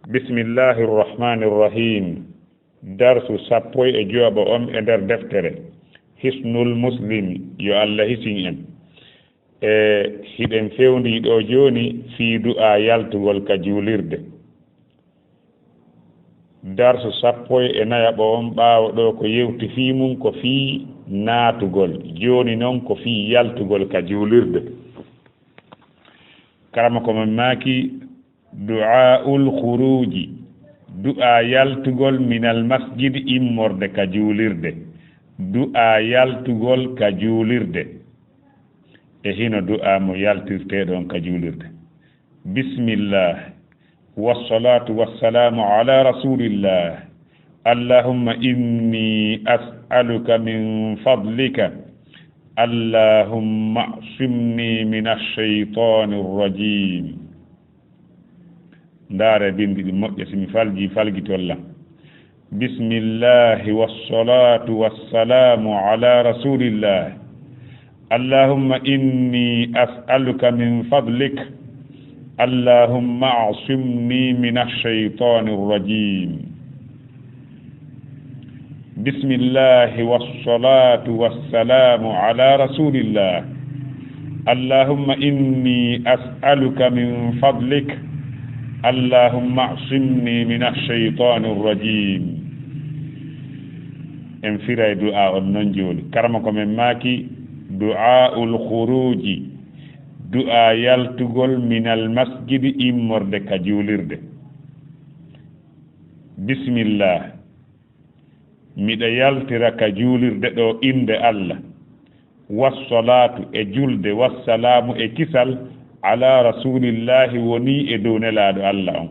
bismillahir rahmanir rahim darsu sappo e jooɓo on e nder deftere hisnul muslimi yo Allah hisin en hiɗen fewndi ɗo joni fii du'a yaltugol ka juulirde darsu sappo e nayaɓo on ɓaawo ɗo ko yewti fii mum ko fii naatugol joni noon ko fii yaltugol ka juulirde karama ko man maaki du'aul khuruji du'a yaltugol minal masjid immorde ka juulirde du'a yaltugol ka juulirde e hino du'a mo yaltirte ɗon ka juulirde bismillah wassalatu wassalamu ala rasulillah allahumma inni as'aluka min fadlika allahumma asimni min ash-shaytanir rajim ndaare bindi ɗi moƴƴa simi falgitolla bismillahi wassalatu wassalamu ala rasulillah allahumma inni as'aluka min fadlik allahumma asimni min ash-shaytanir rajim bismillahi wassalatu wassalamu ala rasulillah allahumma inni as'aluka min fadlik اللهم اعصمني من الشيطان الرجيم انفرا دعاء النجول كرمكم من ماكي دعاء الخروج دعاء يلتغل من المسجد امرد كجولرد بسم الله ميدا يلتر كجولرد دو اند الله والصلاه اجلد والسلام اكسل ala rasulillahi woni e dow nelaaɗo Allah on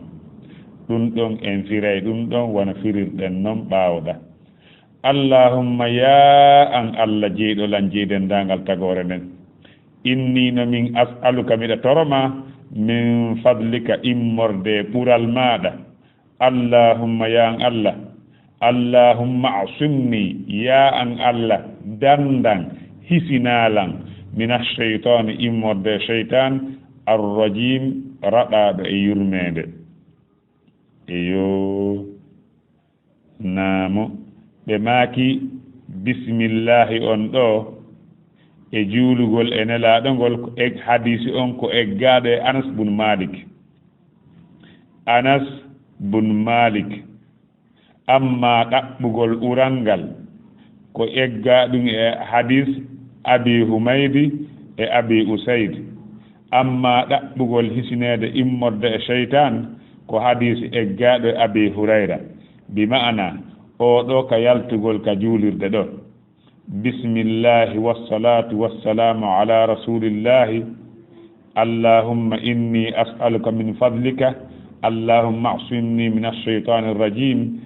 ɗum ɗon en firay ɗum ɗon wona firirɗen noon ɓaawɗa allahumma ya an Allah jeyɗolan jeydendangal tagore nden inni no min as'aluka miɗa toroma min fadlika immorde ɓural maɗa allahumma ya an Allah allahumma asimni ya an Allah dandan hisinalan min ash-shaytani immorde shaytan arrajim raɗaɗo e yurmede eyo naamo ɓe maaki bismillahi on ɗo e juulugol e nelaɗo ngol ko e hadisi on ko eggaɗo e anas bun malik amma ɗaɓɓugol urangal ko eggaɗum e hadis abi humaydi e abi usaid amma ɗaɓɓugol hisinede immorde e sheytan ko hadisi eggaɗo e abi hurayra bi ma'ana o ɗo ka yaltugol ka juulirde ɗo bismillahi wassalatu wassalamu ala rasulillahi allahumma inni as'aluka min fadlika allahumma asimni min ash-shaytani rajim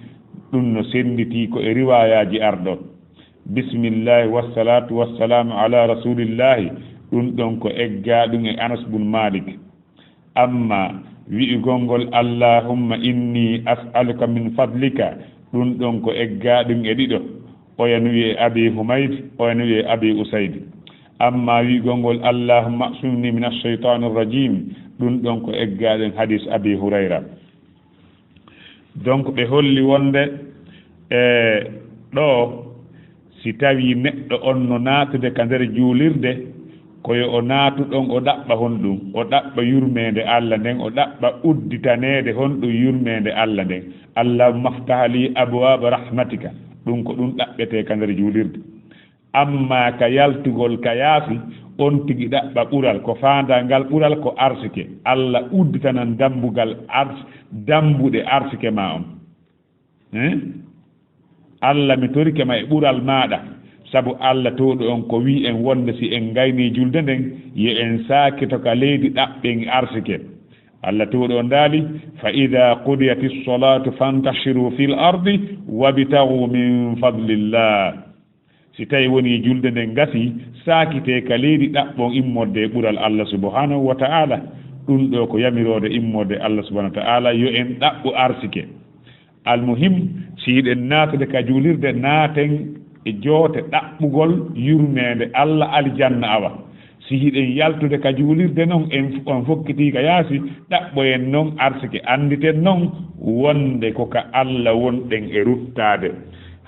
ɗum no senditi ko e riwayaji arɗo bismillahi wassalatu wassalamu ala rasulillahi ɗum ɗon ko eggaɗum e anas bun malik amma wi'ugol ngol allahumma inni as'aluka min fadlika ɗum ɗon ko eggaɗum e ɗiɗo oyano wiye abi humayd oyano wiye abi usayd amma wi'ugol ngol allahumma asimni min ash-shaytani rajim ɗum ɗon ko eggaɗum hadis abi hurayra donc ɓe holli wonde e ɗo si tawi neɗɗo on no naatude ka nder juulirde koyo o naatu ɗon o ɗaɓɓa honɗum o ɗaɓɓa yurmede Allah nden o ɗaɓɓa udditanede honɗum yurmede Allah nden allahumma ftah li abwaba rahmatika ɗum ko ɗum ɗaɓɓete ka nder juulirde amma ka yaltugol ka yaafi on tigi ɗaɓɓa ɓural ko faanda ngal ɓural ko arsike Allah udditanan dambugal dambuɗe arsike ma on Allah mi torike ma e ɓural maɗa sabu Allah towɗo on ko wi en wonde si en gayni julde nden yo en saakito ka leydi ɗaɓɓen arsike Allah towɗo on daali fa ida qudiyati s-salatu fantashiru fil ardi wabtagu min fadlillah si tawi woni julde nden gasi saakite ka leydi ɗaɓɓon immorde ɓural Allah subhanahu wa ta'ala ɗum ɗo ko yamirode immorde Allah subhanahu wa ta'ala yo en ɗaɓɓu arsike almuhim si yiɗen naatude ka juulirde naaten e joote ɗaɓɓugol yurmede Allah aljanna awa si hiɗen yaltude ka juulirde noon on fokkiti ka yaasi ɗaɓɓoyen noon arsike anditen noon wonde koka Allah wonɗen e ruttade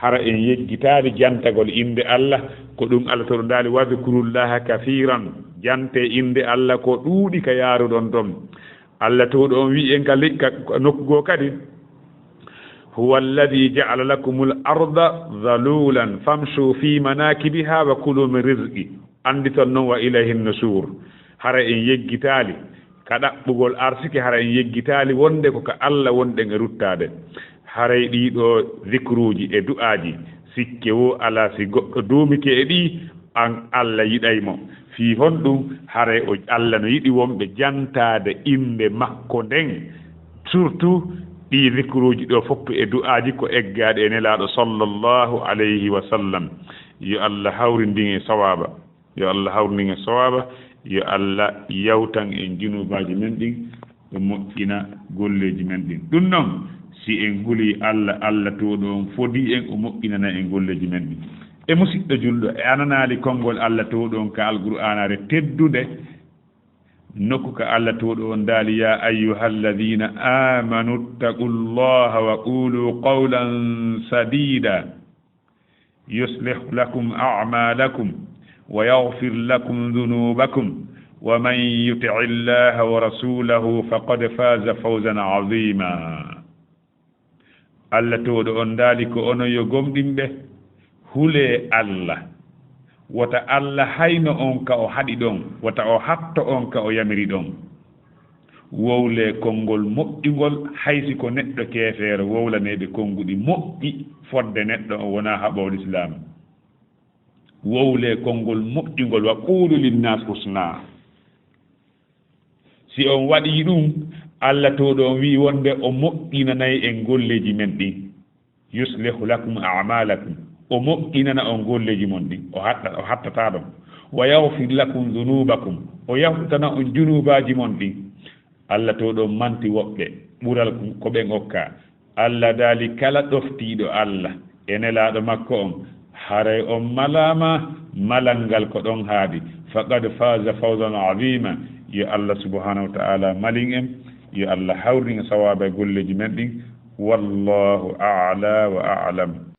hara en yeggitaade jantagol inde Allah ko ɗum Allah to ndaali wadhkurullaha kathiran jante inde Allah ko ɗuuɗi ka yaaruɗon ɗon Allah to ɗon wi en ka nokku goo kadi huwa alladi ja'ala lakumul arda dhalulan famshu fi manakibiha wa kulu min rizqi andi ton noon wa ilayhi nusur hara en yeggitaali ka ɗaɓɓugol arsike hara en yeggitaali wonde ko ka Allah wonɗen e ruttade haray ɗiɗo zikruji e du'aji sikke wo ala si goɗɗo duumike e ɗi an Allah yiɗaymo fii honɗum haray o Allah no yiɗi wonɓe jantade inde makko nden surtout ɗi zikruji ɗo fof e du'aji ko eggaɗe e nelaɗo sallallahu alayhi wa sallam yo Allah hawrindin e sawaba yo Allah hawrindin e sawaba yo Allah yawtan en junubaji men ɗin e moƴƴina golleji men ɗin ɗum noon si en huli Allah to ɗon fodi en o moƴƴinana en golleji men ɗin e musidɗo julɗo e ananali konngol Allah to ɗon ka alqur'anare teddude nokku ka Allah to ɗon daali ya ayyuhalladhina amanu taqullaha wa qulu qawlan sadida yuslih lakum a'malakum wa yaghfir lakum dhunubakum wa man yuti'i Allaha wa rasulahu faqad faza fawzan 'azima Allah to ɗon daali ko ono yo gomɗinɓe hule Allah wata Allah hayno on ka o haɗi ɗon wata o hatto on ka o yamiri ɗon wowle konngol moƴƴugol haysi ko neɗɗo keefeero wowlaneɓe konnguɗi moƴƴi fodde neɗɗo o wona haɓowol islam wowle konngol moƴƴugol wa qulu linnas husna si on waɗi ɗum Allah to ɗon wi wonde o moƴƴinanayi en golleji men ɗin yuslihu lakum a'malakum o moƴƴinana on golleji mon ɗin o hattata ɗon wa yaghfir lakum dhunubakum o yaftana on junubaji mon ɗin Allah to ɗon manti woɓɓe ɓural ko ɓe gokka Allah daali kala ɗoftiɗo Allah e nelaɗo makko on haray on malama malal ngal ko ɗon haadi faqad faza fawzan 'azima yo Allah subhanahu wa ta'ala malin en yo Allah hawrin sawaba golleji men ɗin wallahu a'la wa a'lam